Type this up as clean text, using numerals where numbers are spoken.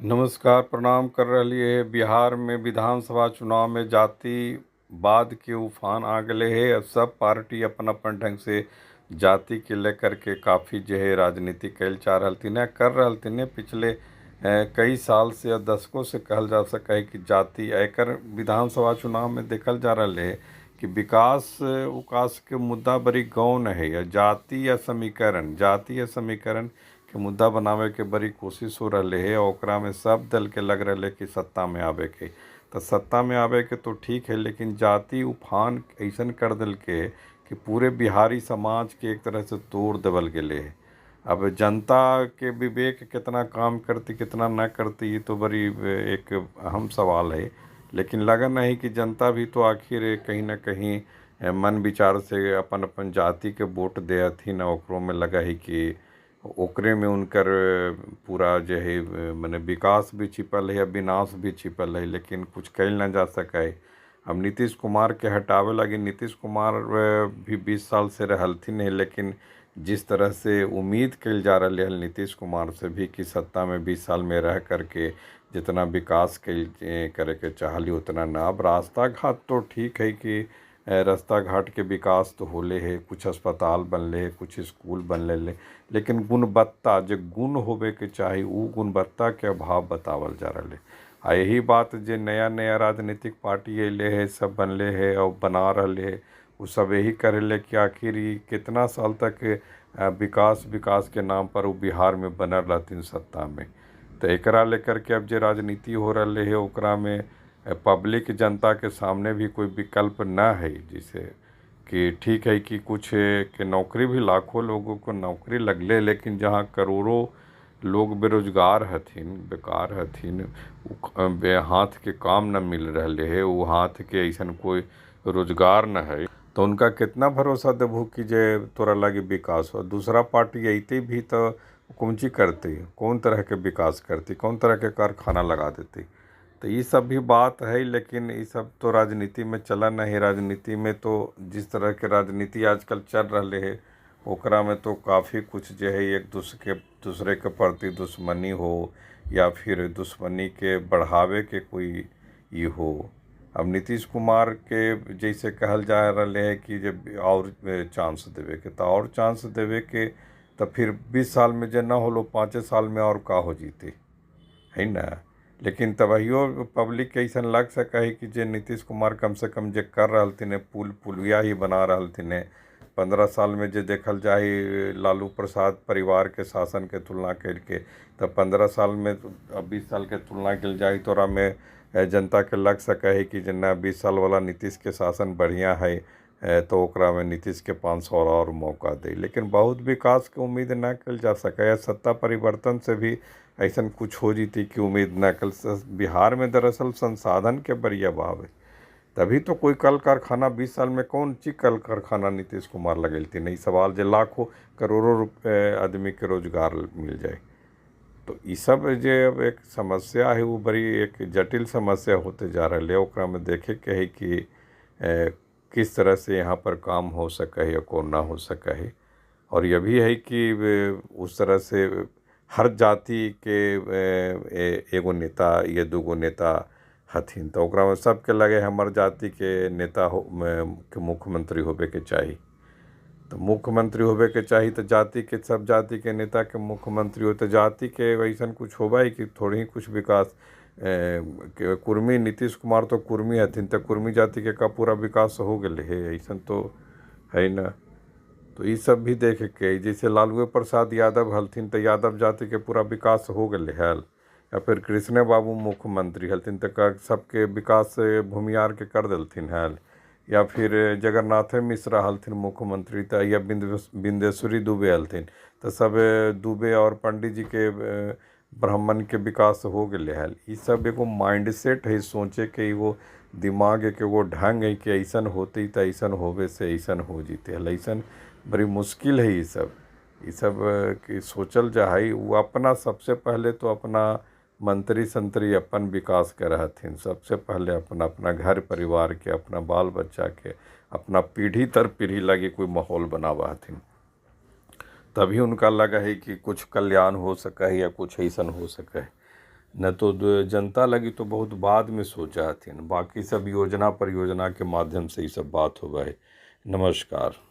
नमस्कार प्रणाम कर रही है। बिहार में विधानसभा चुनाव में जातिवाद के उफान आ गए है। अब सब पार्टी अपन अपन ढंग से जाति के लेकर के काफ़ी जो है राजनीति कैल चाह रहलथिन है, कर रहलथिन है। पिछले कई साल से या दशकों से कहल जा सका है कि जाति एकर विधानसभा चुनाव में देखल जा रहा है कि विकास उकास के मुद्दा बड़ी गौण है, या जाति या समीकरण के मुद्दा बनावे के बड़ी कोशिश हो रही है। और ओकरा में सब दल के लग रहे कि सत्ता में आवे के, तो सत्ता में आवे के तो ठीक है, लेकिन जाति उफान ऐसन कर दिल के कि पूरे बिहारी समाज के एक तरह से तोड़ देवल गेले है। अब जनता के विवेक कितना काम करती कितना न करती, ये तो बड़ी एक अहम सवाल है। लेकिन लगन है कि जनता भी तो आखिर कहीं ना कहीं मन विचार से अपन अपन जाति के वोट दे हथिन। ओकरों में लगा है कि ओकरे में उनकर पूरा जो है मने विकास भी छिपल है या विनाश भी छिपल है, लेकिन कुछ कैल ना जा सका है। अब नीतीश कुमार के हटावे लगे, नीतीश कुमार भी 20 साल से रहलथिन है, लेकिन जिस तरह से उम्मीद कैल जा रही है नीतीश कुमार से भी कि सत्ता में 20 साल में रह करके जितना विकास कैल करे के चाहली उतना ना। अब रास्ता घाट तो ठीक है कि रास्ता घाट के विकास तो होले है, कुछ अस्पताल बनले है, कुछ स्कूल बनले ले, लेकिन गुणवत्ता जो गुण होबे के चाही उ गुणवत्ता के अभाव बतावल जा रहा है। आ यही बात जो नया नया राजनीतिक पार्टी अले है, सब बनले है और बना रहे है, वो सब यही करेले कि आखिर ये कितना साल तक विकास विकास के नाम पर वो बिहार में बनल रहथिन सत्ता में। तो एकरा लेकर के अब जो राजनीति हो रही है ओकरा में पब्लिक जनता के सामने भी कोई विकल्प न है। जिसे कि ठीक है कि कुछ के नौकरी भी लाखों लोगों को नौकरी लगले, लेकिन जहाँ करोड़ों लोग बेरोजगार हथिन, बेकार हथिन, हाथ के काम न मिल रहे है, वो हाथ के ऐसा कोई रोजगार न है, तो उनका कितना भरोसा देबू कि जे तोरा लगे विकास हो। दूसरा पार्टी अइते भी तो कौन चीज करती, कौन तरह के विकास करती, कौन तरह के कारखाना लगा देती। तो ये सब भी बात है, लेकिन ये सब तो राजनीति में चला नहीं। राजनीति में तो जिस तरह के राजनीति आजकल चल रहे है ओकरा में तो काफ़ी कुछ जो है एक दूसरे के प्रति दुश्मनी हो या फिर दुश्मनी के बढ़ावे के कोई ये हो। अब नीतीश कुमार के जैसे कहल जा रहा है कि जब और चांस देवे के, तो और चांस देवे के तो फिर 20 साल में जो ना होलो 5 साल में और का हो जीते है ना। लेकिन तबहियो पब्लिक के ऐसा लग सका है कि जे नीतीश कुमार कम से कम जे कर रहलथिन पुलिया ही बना रहलथिन। 15 साल में जे देखल जाए लालू प्रसाद परिवार के शासन के तुलना करके, तो 15 साल में अब 20 साल के तुलना कल जाए तोरा में जनता के लग सका है कि जना 20 साल वाला नीतीश के शासन बढ़िया है, तो ओकरा में नीतीश के 5 साल और मौका दे। लेकिन बहुत विकास के उम्मीद न कल जा सका है। सत्ता परिवर्तन से भी ऐसा कुछ हो जीती कि उम्मीद न कल। बिहार में दरअसल संसाधन के बड़ी अभाव है, तभी तो कोई कल कारखाना 20 साल में कौन ची कल कारखाना नीतीश कुमार लगेलती नहीं। सवाल जो लाखों करोड़ों रुपये आदमी के रोजगार मिल जाए, तो ये सब जो अब एक समस्या है वो बड़ी एक जटिल समस्या होते जा रही है। ओकरा में देखे के है कि किस तरह से यहाँ पर काम हो सका है या कौन ना हो सका है। और यह भी है कि उस तरह से हर जाति के एगो नेता या दूगो नेता हथिन, तो ओकरा में सबके लगे हमार जाति के नेता के मुख्यमंत्री होबे के चाही। तो मुख्यमंत्री होबे के चाही तो जाति के सब जाति के नेता के मुख्यमंत्री हो, तो जाति के वैसा कुछ होबा ही कि थोड़ी ही कुछ विकास कुर्मी नीतीश कुमार तो कुर्मी हथिन, तो कुर्मी जाति के का पूरा विकास हो गए है ऐसा तो है ना। तो ये सब भी देखे के जैसे लालू प्रसाद यादव हलथिन तो यादव जाति के पूरा विकास हो गए हल, या फिर कृष्ण बाबू मुख्यमंत्री हलथिन तो सबके विकास भूमियार के कर दिलथिन हल, या फिर जगन्नाथ मिश्रा हलथिन मुख्यमंत्री तो या बिंदेश्वरी दुबे हलथिन, तो सब दुबे और पंडित जी के ब्राह्मण के विकास हो गए हल। ये सब एगो माइंड सेट है सोचे के, वो दिमाग के वो ढंग है कि ऐसा होते तो ऐसा होवे से ऐसा हो जीते हल। ऐसा बड़ी मुश्किल है ये सब कि सोचल जाए। वो अपना सबसे पहले तो अपना मंत्री संतरी अपन विकास के रहथिन, सबसे पहले अपना अपना घर परिवार के, अपना बाल बच्चा के, अपना पीढ़ी दर पीढ़ी लगे कोई माहौल बनावा हथिन, तभी उनका लगा है कि कुछ कल्याण हो सका है या कुछ ऐसा हो सका है। न तो जनता लगी तो बहुत बाद में सोचा हथिन, बाकी सब योजना परियोजना के माध्यम से ही सब बात होगा है। नमस्कार।